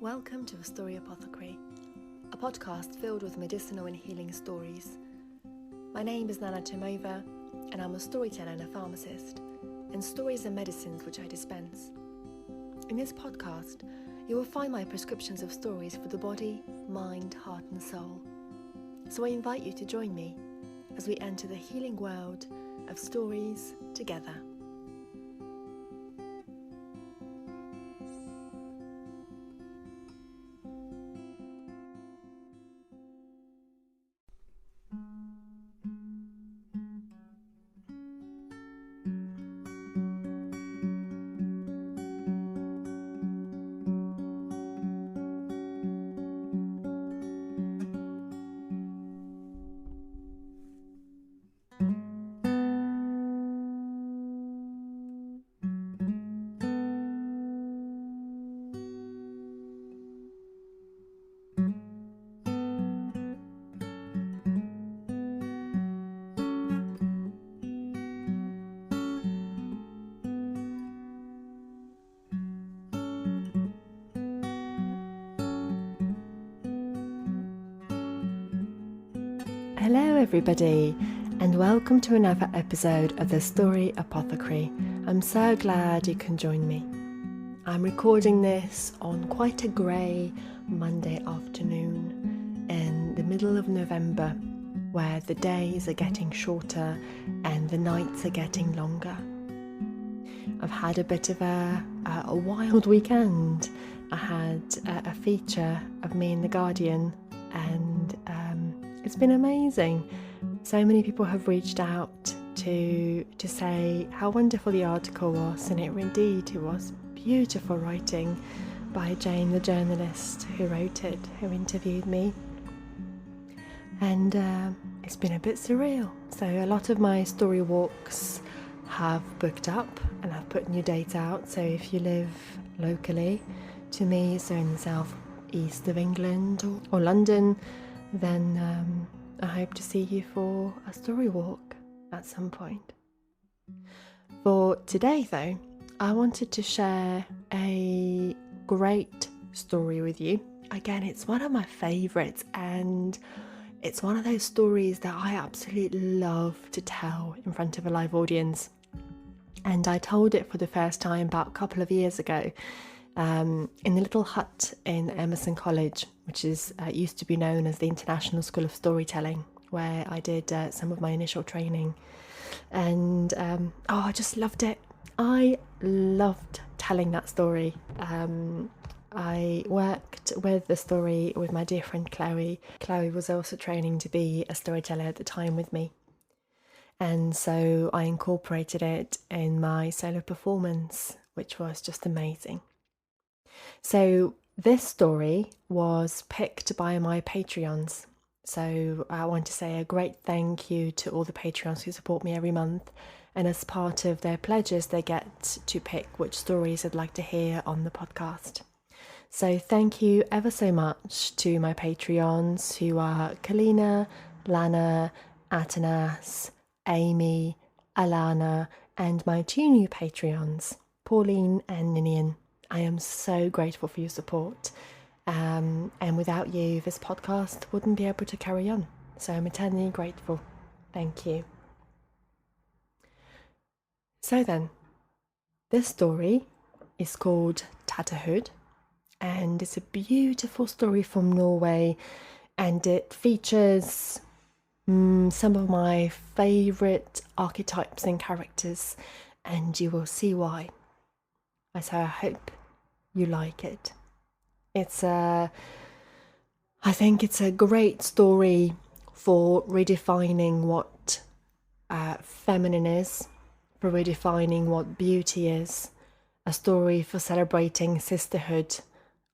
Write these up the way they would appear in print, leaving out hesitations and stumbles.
Welcome to A Story Apothecary, a podcast filled with medicinal and healing stories. My name is Nana Timova, and I'm a storyteller and a pharmacist, and stories are medicines which I dispense. In this podcast, you will find my prescriptions of stories for the body, mind, heart and soul. So I invite you to join me as we enter the healing world of stories together. Hello everybody, and welcome to another episode of The Story Apothecary. I'm so glad you can join me. I'm recording this on quite a grey Monday afternoon in the middle of November, where the days are getting shorter and the nights are getting longer. I've had a bit of a wild weekend. I had a feature of me in The Guardian, and it's been amazing. So many people have reached out to say how wonderful the article was, and it was beautiful writing by Jane, the journalist who wrote it, who interviewed me. And it's been a bit surreal. So a lot of my story walks have booked up, and I've put new dates out. So if you live locally to me, so in the south east of England or London, then I hope to see you for a story walk at some point. For today though, I wanted to share a great story with you. Again, it's one of my favourites, and it's one of those stories that I absolutely love to tell in front of a live audience. And I told it for the first time about a couple of years ago in the little hut in Emerson College, which is used to be known as the International School of Storytelling, where I did some of my initial training. And I just loved it. I loved telling that story. I worked with the story with my dear friend Chloe. Chloe was also training to be a storyteller at the time with me. And so I incorporated it in my solo performance, which was just amazing. So this story was picked by my Patreons. So I want to say a great thank you to all the Patreons who support me every month. And as part of their pledges, they get to pick which stories they'd like to hear on the podcast. So thank you ever so much to my Patreons, who are Kalina, Lana, Atanas, Amy, Alana, and my two new Patreons, Pauline and Ninian. I am so grateful for your support, and without you, this podcast wouldn't be able to carry on. So I'm eternally grateful. Thank you. So then, this story is called Tatterhood, and it's a beautiful story from Norway, and it features some of my favourite archetypes and characters, and you will see why. So I hope you like it. I think it's a great story for redefining what feminine is, for redefining what beauty is, a story for celebrating sisterhood,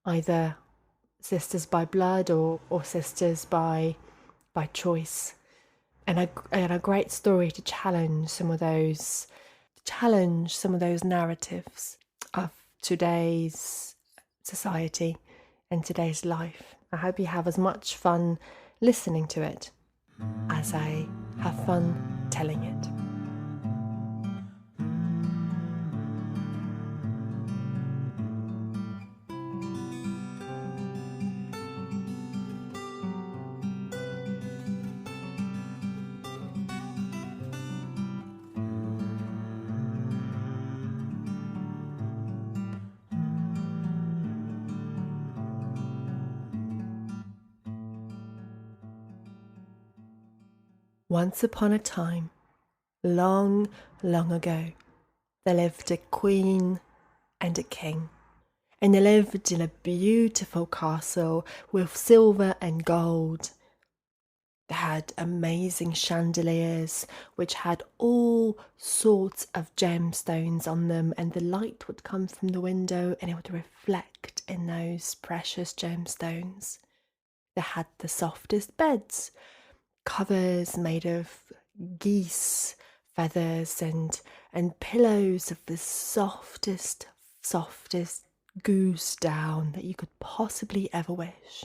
either sisters by blood or sisters by choice, and a great story to challenge some of those narratives of today's society and today's life. I hope you have as much fun listening to it as I have fun telling it. Once upon a time, long, long ago, there lived a queen and a king. And they lived in a beautiful castle with silver and gold. They had amazing chandeliers which had all sorts of gemstones on them, and the light would come from the window and it would reflect in those precious gemstones. They had the softest beds, covers made of geese feathers, and pillows of the softest goose down that you could possibly ever wish.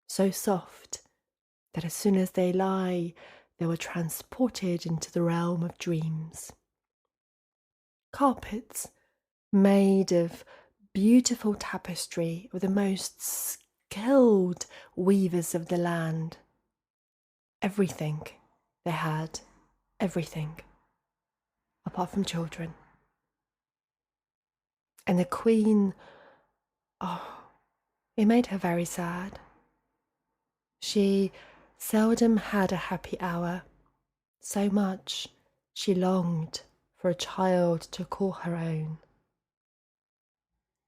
So soft that as soon as they lie, they were transported into the realm of dreams. Carpets made of beautiful tapestry with the most skilled weavers of the land. Everything they had, everything, apart from children. And the queen, it made her very sad. She seldom had a happy hour, so much she longed for a child to call her own.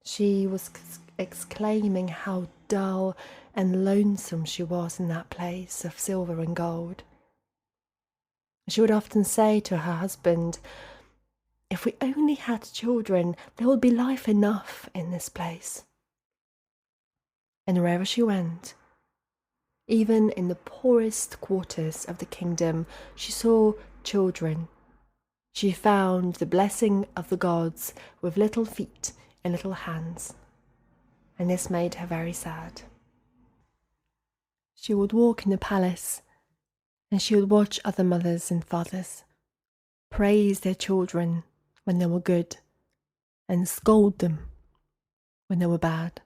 She was exclaiming how dull and lonesome she was in that place of silver and gold. She would often say to her husband, "If we only had children, there would be life enough in this place." And wherever she went, even in the poorest quarters of the kingdom, she saw children. She found the blessing of the gods with little feet and little hands, and this made her very sad. She would walk in the palace, and she would watch other mothers and fathers praise their children when they were good and scold them when they were bad.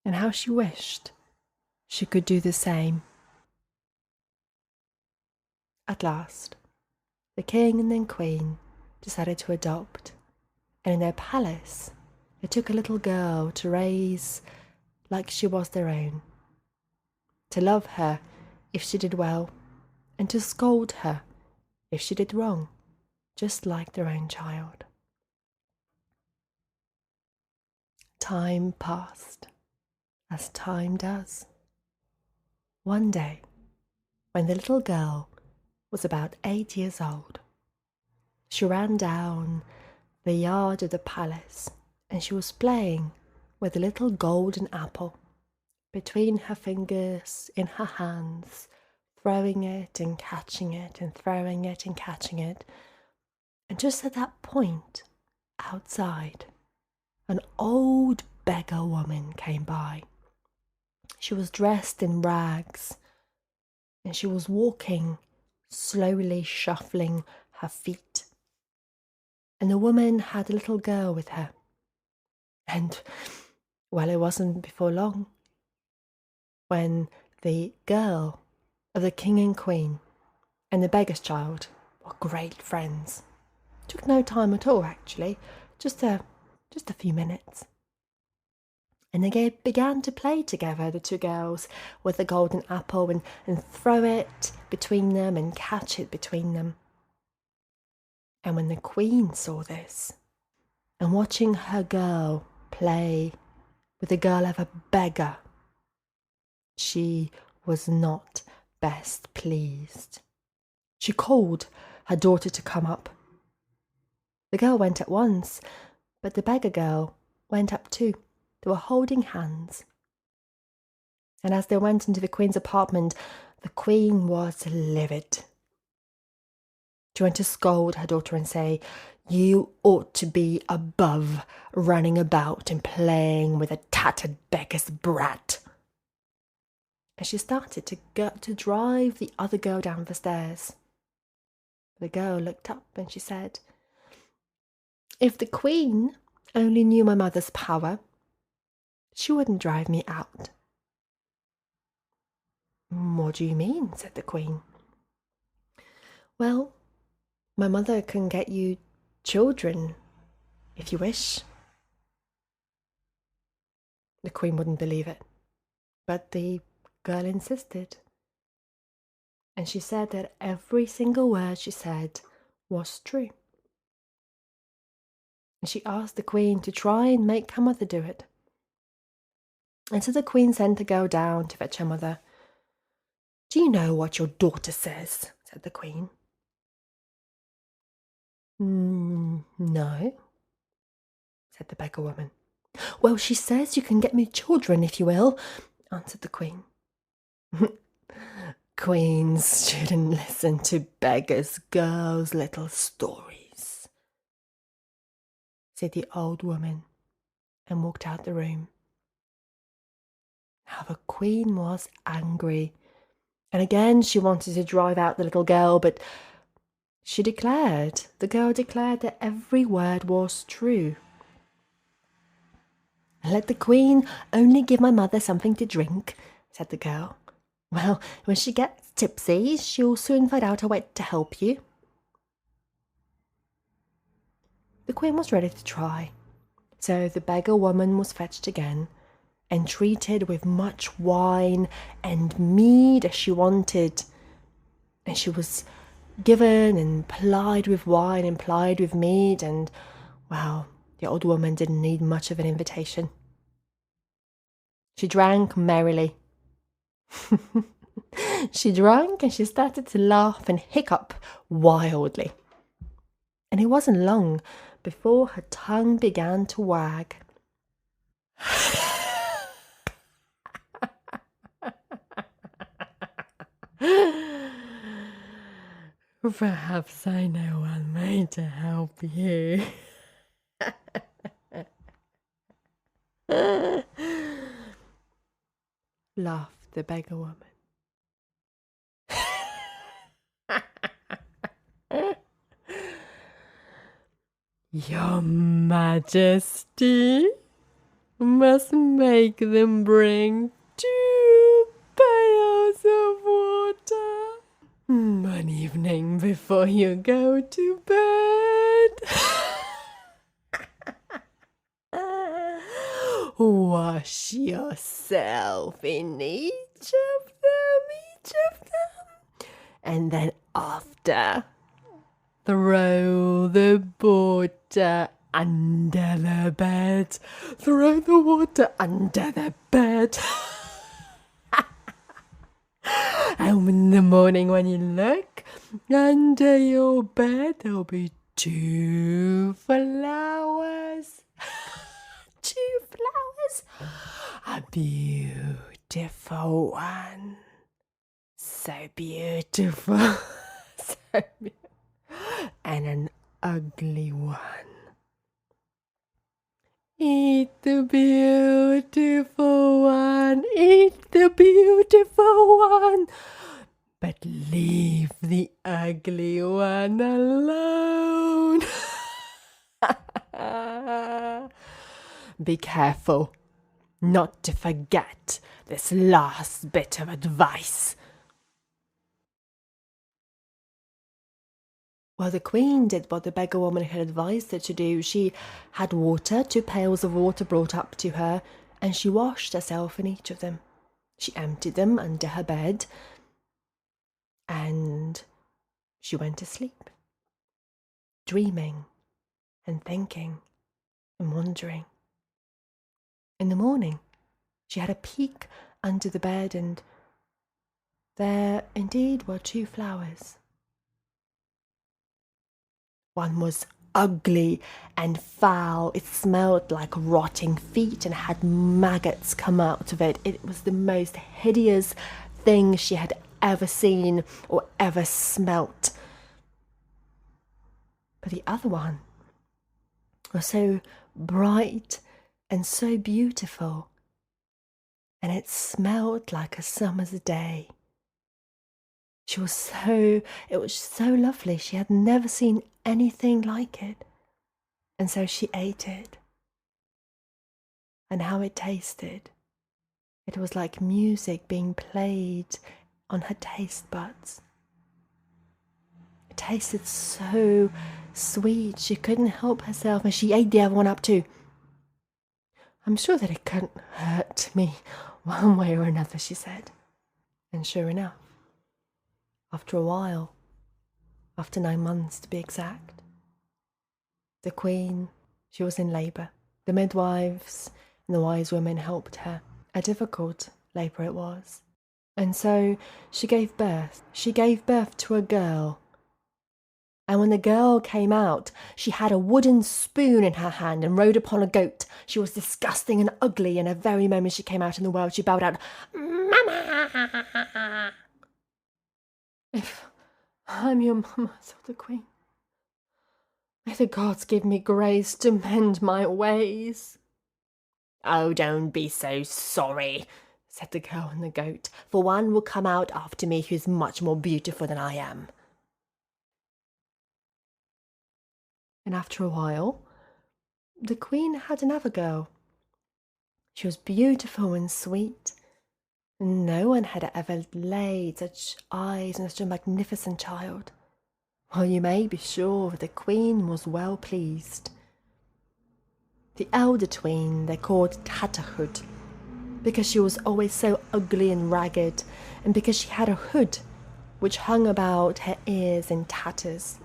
And how she wished she could do the same. At last, the king and the queen decided to adopt, and in their palace they took a little girl to raise like she was their own, to love her if she did well, and to scold her if she did wrong, just like their own child. Time passed, as time does. One day, when the little girl was about 8 years old, she ran down the yard of the palace, and she was playing with a little golden apple between her fingers in her hands, throwing it and catching it and throwing it and catching it. And just at that point, outside, an old beggar woman came by. She was dressed in rags, and she was walking, slowly shuffling her feet. And the woman had a little girl with her. And, well, it wasn't before long when the girl of the king and queen and the beggar's child were great friends. It took no time at all, actually, just a few minutes. And they began to play together, the two girls, with the golden apple and throw it between them and catch it between them. And when the queen saw this, and watching her girl play with the girl of a beggar, she was not best pleased. She called her daughter to come up. The girl went at once, but the beggar girl went up too. They were holding hands. And as they went into the queen's apartment, the queen was livid. She went to scold her daughter and say, "You ought to be above running about and playing with a tattered beggar's brat." And she started to drive the other girl down the stairs. The girl looked up and she said, "If the queen only knew my mother's power, she wouldn't drive me out." "What do you mean?" said the queen. "Well, my mother can get you children if you wish." The queen wouldn't believe it, but the girl insisted. and she said that every single word she said was true. And she asked the queen to try and make her mother do it. And so the queen sent the girl down to fetch her mother. "Do you know what your daughter says?" said the queen. No, said the beggar woman. "Well, she says you can get me children if you will," answered the queen. "Queens shouldn't listen to beggars' girls' little stories," said the old woman, and walked out the room. Now the queen was angry, and again she wanted to drive out the little girl, but the girl declared that every word was true. "Let the queen only give my mother something to drink," said the girl. "Well, when she gets tipsy, she'll soon find out a way to help you." The queen was ready to try, so the beggar woman was fetched again, and treated with much wine and mead as she wanted. And she was given and plied with wine and plied with mead, and, well, the old woman didn't need much of an invitation. She drank merrily. She drank and she started to laugh and hiccup wildly. And it wasn't long before her tongue began to wag. "Perhaps I know one way to help you," laughed the beggar woman. "Your Majesty must make them bring 2 pails of water one evening before you go to bed. Wash yourself in each of them, and then after, throw the water under the bed. Throw the water under the bed. And in the morning when you look under your bed, there'll be 2 flowers. 2 flowers. A beautiful one. So beautiful. So beautiful. And an ugly one. Eat the beautiful one. Eat the beautiful one. But leave the ugly one alone. Be careful not to forget this last bit of advice. Well, the queen did what the beggar woman had advised her to do. She had water, 2 pails of water brought up to her, and she washed herself in each of them. She emptied them under her bed, and she went to sleep, dreaming and thinking and wondering. In the morning, she had a peek under the bed, and there indeed were 2 flowers. One was ugly and foul. It smelled like rotting feet and had maggots come out of it. It was the most hideous thing she had ever seen or ever smelt. But the other one was so bright and so beautiful, and it smelled like a summer's day. It was so lovely. She had never seen anything like it. And so she ate it. And how it tasted. It was like music being played on her taste buds. It tasted so sweet. She couldn't help herself, and she ate the other one up too. "I'm sure that it couldn't hurt me one way or another," she said. And sure enough, After a while, after 9 months to be exact, the queen, she was in labour. The midwives and the wise women helped her. A difficult labour it was. And so she gave birth. She gave birth to a girl. And when the girl came out, she had a wooden spoon in her hand and rode upon a goat. She was disgusting and ugly, and the very moment she came out in the world, she bowed out, "Mama! If I'm your mama," said the queen, "may the gods give me grace to mend my ways." "Oh, don't be so sorry," said the girl and the goat, "for one will come out after me who is much more beautiful than I am." And after a while, the queen had another girl. She was beautiful and sweet. No one had ever laid such eyes on such a magnificent child. Well, you may be sure the queen was well pleased. The elder twin they called Tatterhood, because she was always so ugly and ragged, and because she had a hood which hung about her ears in tatters.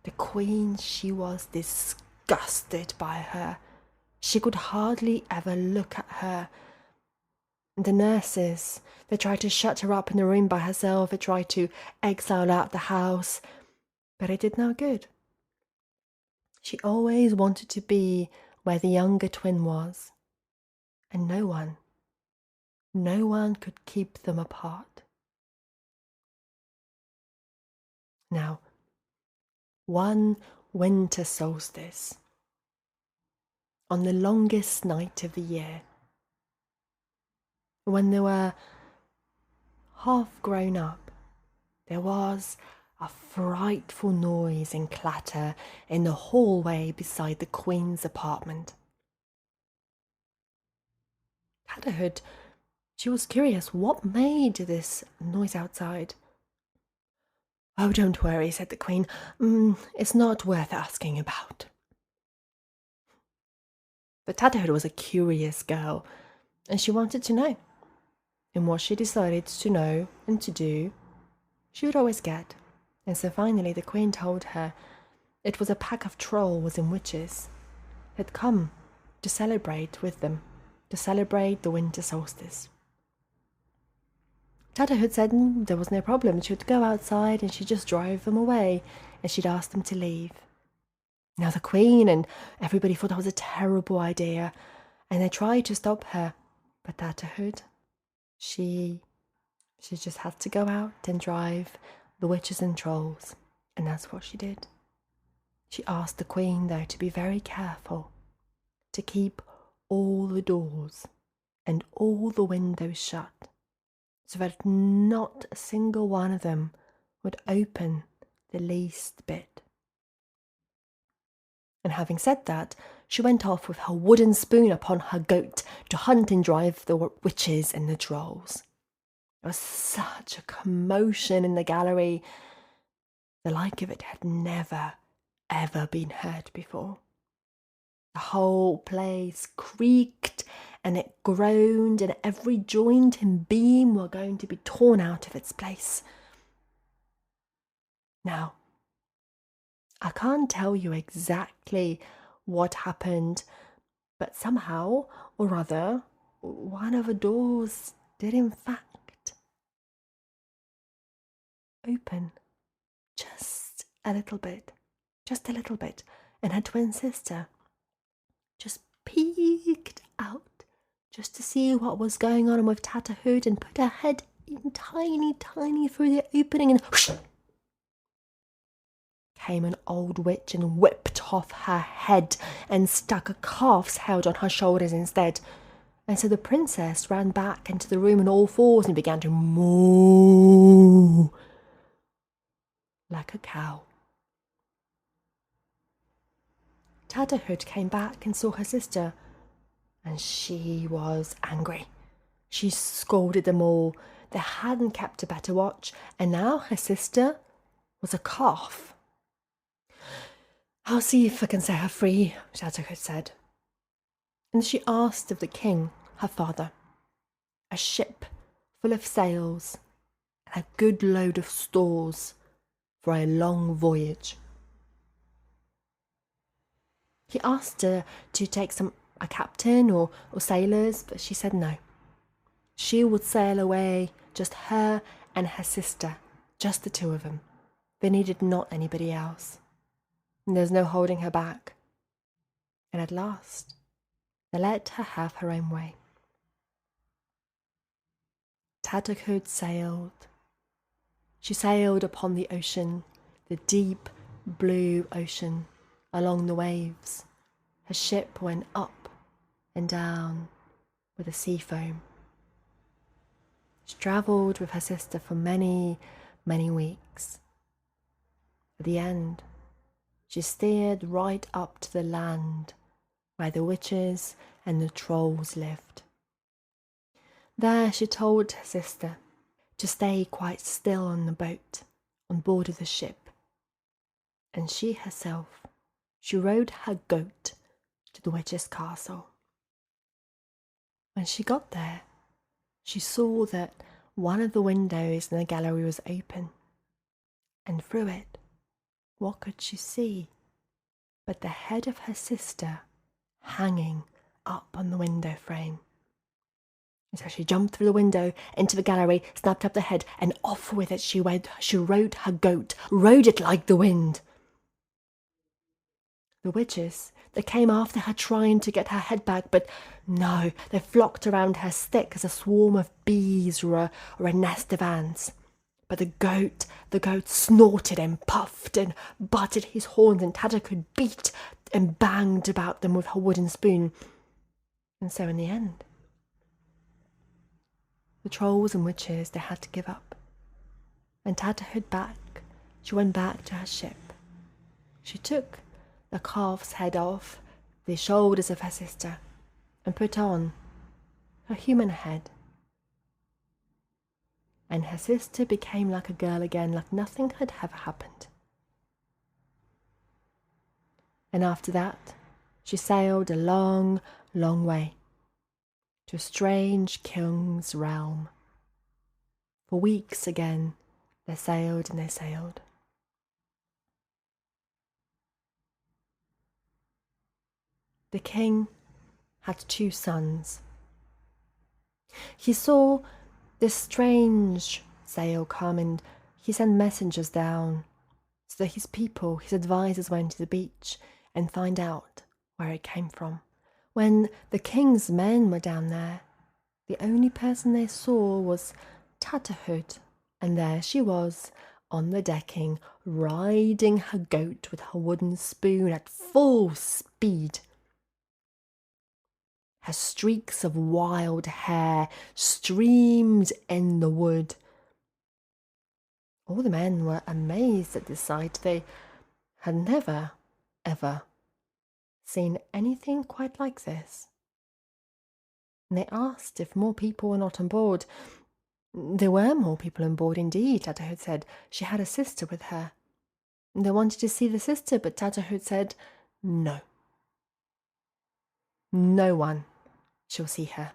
The queen, she was disgusted by her. She could hardly ever look at her. And the nurses, they tried to shut her up in a room by herself, they tried to exile her out the house, but it did no good. She always wanted to be where the younger twin was, and no one could keep them apart. Now, one winter solstice, on the longest night of the year, when they were half grown up, there was a frightful noise and clatter in the hallway beside the queen's apartment. Tatterhood, she was curious what made this noise outside. "Oh, don't worry," said the queen. It's not worth asking about." But Tatterhood was a curious girl, and she wanted to know. And what she decided to know and to do, she would always get. And so finally the queen told her it was a pack of trolls and witches had come to celebrate with them, to celebrate the winter solstice. Tatterhood said there was no problem. She would go outside and she'd just drive them away, and she'd ask them to leave. Now the queen and everybody thought that was a terrible idea, and they tried to stop her, but Tatterhood, she just had to go out and drive the witches and trolls, and that's what she did. She asked the queen, though, to be very careful, to keep all the doors and all the windows shut, so that not a single one of them would open the least bit. And having said that, she went off with her wooden spoon upon her goat to hunt and drive the witches and the trolls. There was such a commotion in the gallery. The like of it had never, ever been heard before. The whole place creaked and it groaned, and every joint and beam were going to be torn out of its place. Now, I can't tell you exactly what happened, but somehow or other, one of the doors did in fact open just a little bit, and her twin sister just peeked out just to see what was going on with Tatterhood, and put her head in tiny through the opening, and whoosh, came an old witch and whipped off her head and stuck a calf's head on her shoulders instead. And so the princess ran back into the room on all fours and began to moo like a cow. Tatterhood came back and saw her sister, and she was angry. She scolded them all. They hadn't kept a better watch, and now her sister was a calf. "I'll see if I can set her free," Tatterhood said. And she asked of the king, her father, a ship full of sails and a good load of stores for a long voyage. He asked her to take a captain or sailors, but she said no. She would sail away, just her and her sister, just the two of them. They needed not anybody else. And there's no holding her back. And at last, they let her have her own way. Tatterhood sailed. She sailed upon the ocean, the deep blue ocean, along the waves. Her ship went up and down with the sea foam. She travelled with her sister for many, many weeks. At the end, she steered right up to the land where the witches and the trolls lived. There she told her sister to stay quite still on the boat, on board of the ship. And she herself, she rode her goat to the witch's castle. When she got there, she saw that one of the windows in the gallery was open, and through it, what could she see but the head of her sister hanging up on the window frame. And so she jumped through the window into the gallery, snapped up the head, and off with it she went. She rode her goat, rode it like the wind. The witches, they came after her trying to get her head back, but no, they flocked around her thick as a swarm of bees or a nest of ants. But the goat snorted and puffed and butted his horns, and Tatterhood beat and banged about them with her wooden spoon. And so in the end, the trolls and witches, they had to give up. And Tatterhood she went back to her ship. She took the calf's head off the shoulders of her sister and put on her human head. And her sister became like a girl again, like nothing had ever happened. And after that, she sailed a long, long way to a strange king's realm. For weeks again, they sailed and they sailed. The king had 2 sons. He saw this strange sail come, and he sent messengers down so that his people, his advisors, went to the beach and find out where it came from. When the king's men were down there, the only person they saw was Tatterhood, and there she was on the decking, riding her goat with her wooden spoon at full speed. Her streaks of wild hair streamed in the wood. All the men were amazed at this sight. They had never, ever seen anything quite like this. And they asked if more people were not on board. There were more people on board indeed, Tatterhood said. She had a sister with her. They wanted to see the sister, but Tatterhood said no. No one shall see her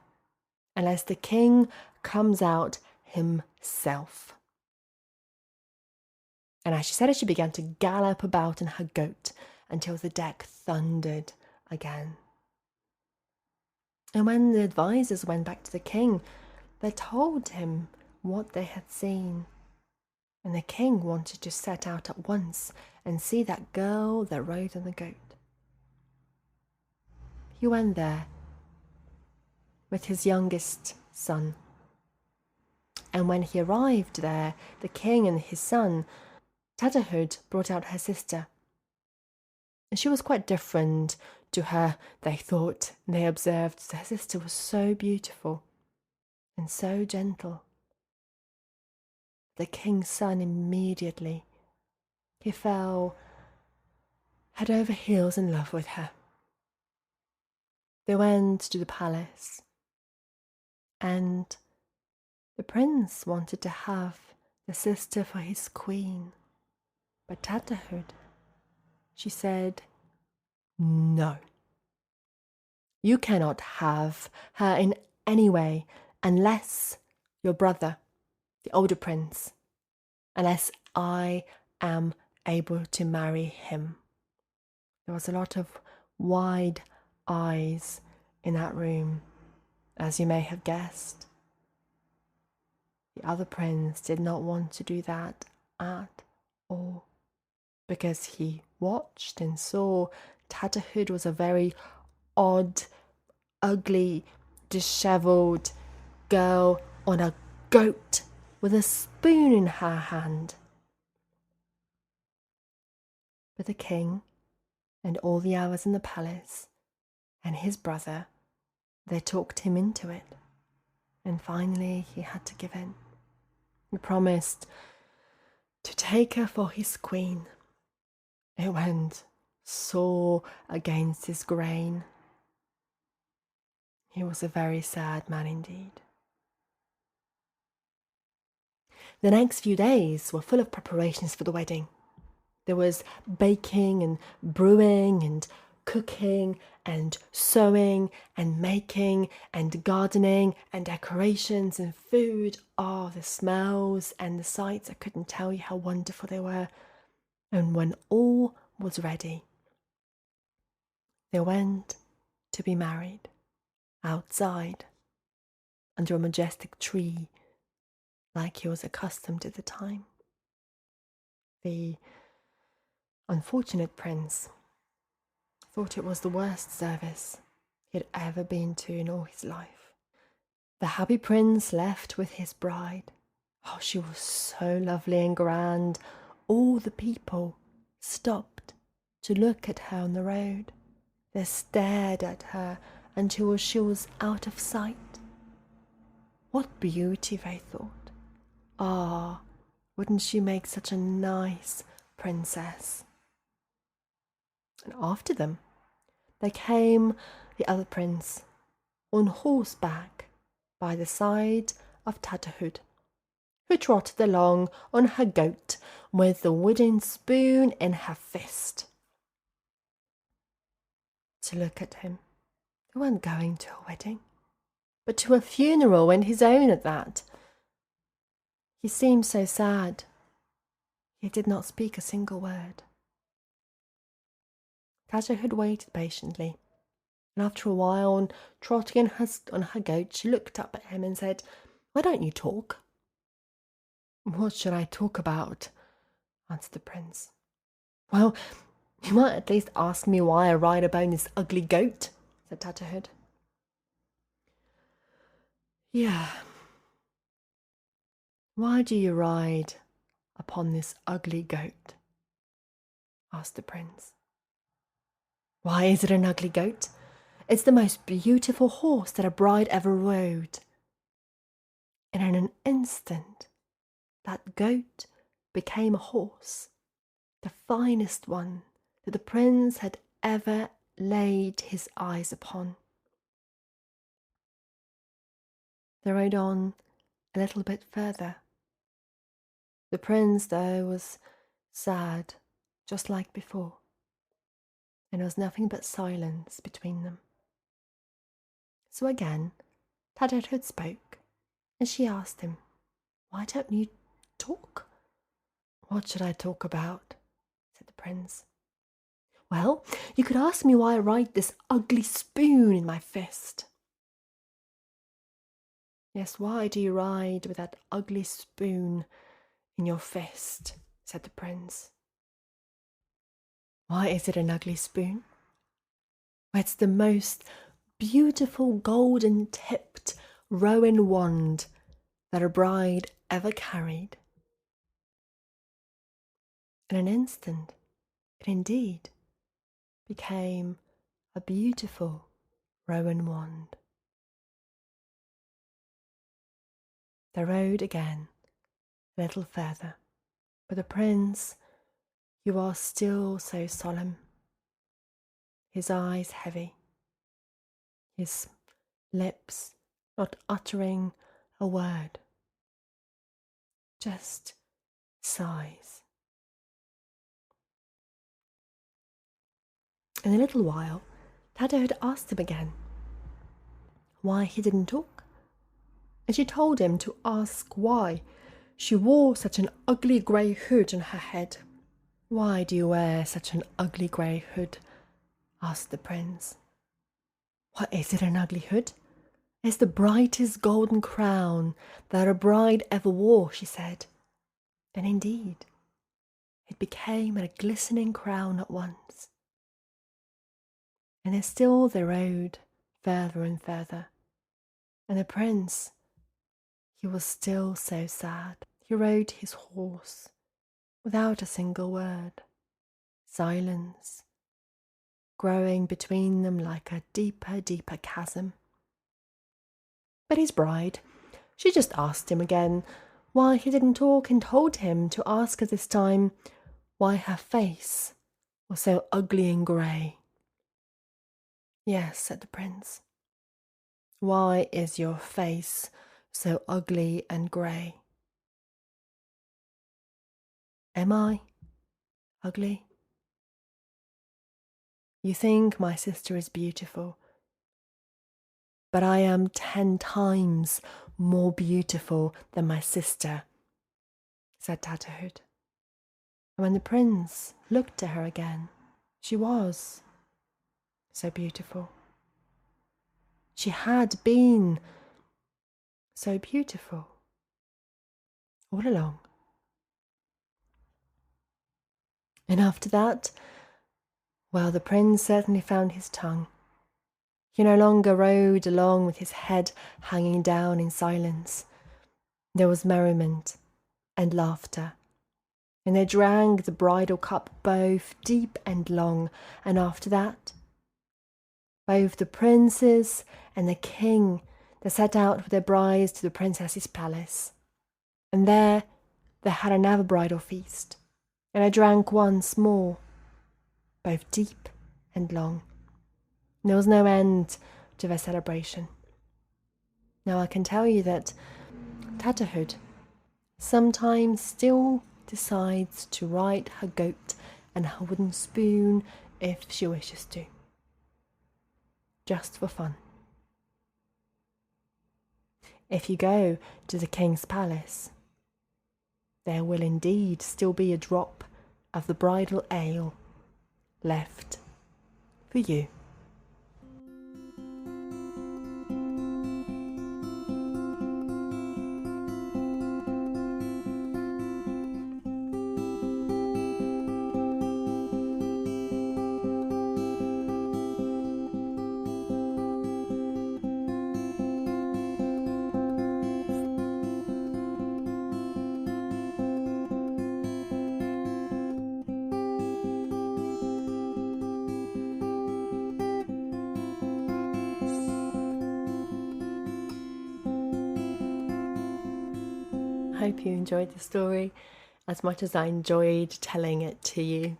unless the king comes out himself. And as she said it, she began to gallop about on her goat until the deck thundered again. And when the advisors went back to the king, they told him what they had seen. And the king wanted to set out at once and see that girl that rode on the goat. He went there with his youngest son. And when he arrived there, the king and his son, Tatterhood brought out her sister. And she was quite different to her, they thought. They observed her sister was so beautiful and so gentle. The king's son immediately, he fell head over heels in love with her. They went to the palace, and the prince wanted to have the sister for his queen. But Tatterhood, she said, no. You cannot have her in any way unless your brother, the older prince, unless I am able to marry him. There was a lot of wide eyes in that room, as you may have guessed. The other prince did not want to do that at all, because he watched and saw Tatterhood was a very odd, ugly, dishevelled girl on a goat with a spoon in her hand. But the king and all the others in the palace and his brother, they talked him into it. And finally he had to give in. He promised to take her for his queen. It went sore against his grain. He was a very sad man indeed. The next few days were full of preparations for the wedding. There was baking and brewing and cooking and sewing and making and gardening and decorations and food. Oh, the smells and the sights, I couldn't tell you how wonderful they were. And when all was ready, they went to be married outside under a majestic tree like he was accustomed at the time. The unfortunate prince thought it was the worst service he had ever been to in all his life. The happy prince left with his bride. Oh, she was so lovely and grand. All the people stopped to look at her on the road. They stared at her until she was out of sight. What beauty, they thought. Ah, wouldn't she make such a nice princess? And after them, there came the other prince on horseback by the side of Tatterhood, who trotted along on her goat with the wooden spoon in her fist. To look at him, they weren't going to a wedding, but to a funeral, and his own at that. He seemed so sad. He did not speak a single word. Tatterhood waited patiently, and after a while, trotting on her goat, she looked up at him and said, "Why don't you talk?" "What should I talk about?" answered the prince. "Well, you might at least ask me why I ride upon this ugly goat," said Tatterhood. "Yeah. Why do you ride upon this ugly goat?" asked the prince. "Why is it an ugly goat? It's the most beautiful horse that a bride ever rode." And in an instant, that goat became a horse, the finest one that the prince had ever laid his eyes upon. They rode on a little bit further. The prince, though, was sad, just like before, and there was nothing but silence between them. So again, Tatterhood spoke, and she asked him, "Why don't you talk?" "What should I talk about?" said the prince. "Well, you could ask me why I ride this ugly spoon in my fist." "Yes, why do you ride with that ugly spoon in your fist?" said the prince. "Why is it an ugly spoon? Well, it's the most beautiful golden-tipped rowan wand that a bride ever carried." In an instant, it indeed became a beautiful rowan wand. They rode again a little further, but the prince, he was still so solemn, his eyes heavy, his lips not uttering a word, just sighs. In a little while, Tatterhood asked him again why he didn't talk, and she told him to ask why She wore such an ugly grey hood on her head. Why do you wear such an ugly grey hood? Asked the prince. What, is it an ugly hood? It's the brightest golden crown that a bride ever wore, she said. And indeed, it became a glistening crown at once. And still they rode further and further, and the prince, he was still so sad. He rode his horse without a single word, silence growing between them like a deeper, deeper chasm. But his bride, she just asked him again why he didn't talk, and told him to ask her this time why her face was so ugly and grey. Yes, said the prince. Why is your face so ugly and grey? Am I ugly? You think my sister is beautiful, but I am 10 times more beautiful than my sister, said Tatterhood. And when the prince looked at her again, she was so beautiful. She had been so beautiful all along. And after that, well, the prince certainly found his tongue. He no longer rode along with his head hanging down in silence. There was merriment and laughter, and they drank the bridal cup both deep and long, and after that, both the princes and the king, they set out with their brides to the princess's palace. And there they had another bridal feast, and I drank once more, both deep and long. There was no end to their celebration. Now I can tell you that Tatterhood sometimes still decides to ride her goat and her wooden spoon if she wishes to, just for fun. If you go to the king's palace, there will indeed still be a drop of the bridal ale left for you. I hope you enjoyed the story as much as I enjoyed telling it to you.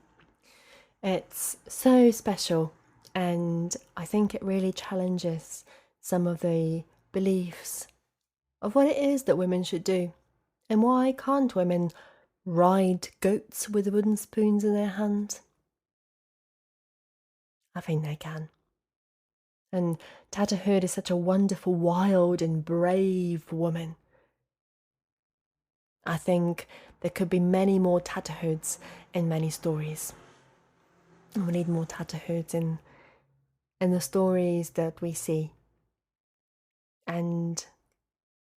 It's so special, and I think it really challenges some of the beliefs of what it is that women should do. And why can't women ride goats with wooden spoons in their hand? I think they can. And Tatterhood is such a wonderful, wild and brave woman. I think there could be many more Tatterhoods in many stories. And we need more Tatterhoods in the stories that we see. And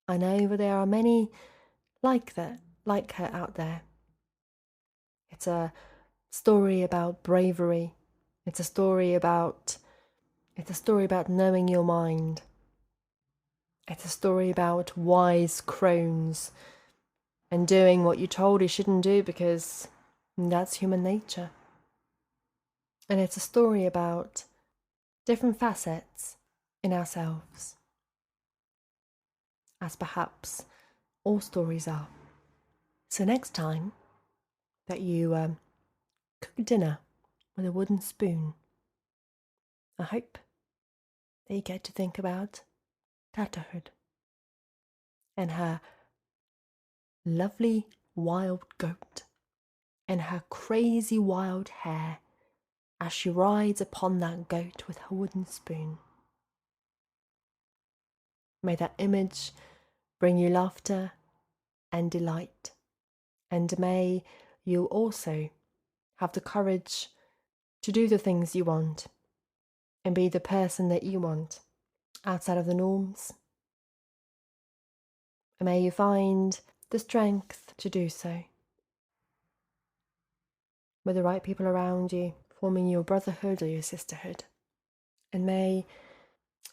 I know that there are many like her out there. It's a story about bravery. It's a story about knowing your mind. It's a story about wise crones and doing what you're told you shouldn't do because that's human nature. And it's a story about different facets in ourselves, as perhaps all stories are. So next time that you cook dinner with a wooden spoon, I hope that you get to think about Tatterhood and her lovely wild goat and her crazy wild hair as she rides upon that goat with her wooden spoon. May that image bring you laughter and delight. And may you also have the courage to do the things you want and be the person that you want outside of the norms. And may you find the strength to do so with the right people around you, forming your brotherhood or your sisterhood. And may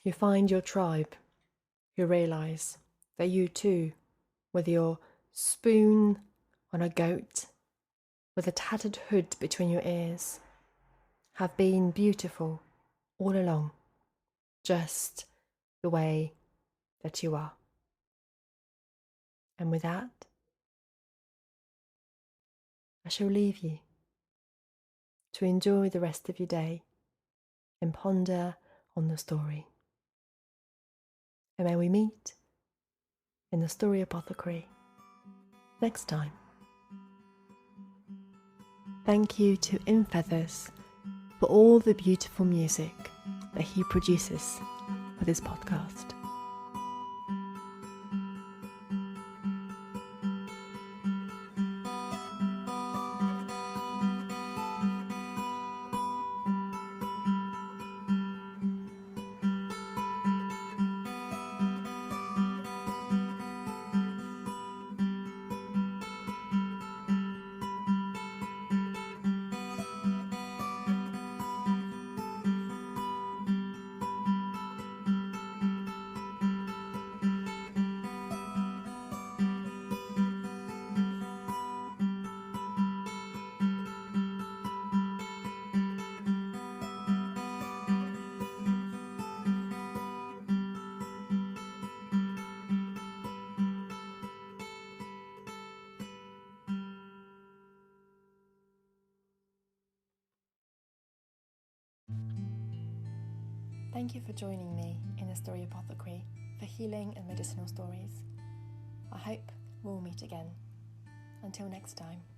you find your tribe who realise that you too, with your spoon on a goat, with a tattered hood between your ears, have been beautiful all along, just the way that you are. And with that, I shall leave you to enjoy the rest of your day and ponder on the story. And may we meet in the Story Apothecary next time. Thank you to In Feathers for all the beautiful music that he produces for this podcast. Thank you for joining me in the Story Apothecary for healing and medicinal stories. I hope we'll meet again. Until next time.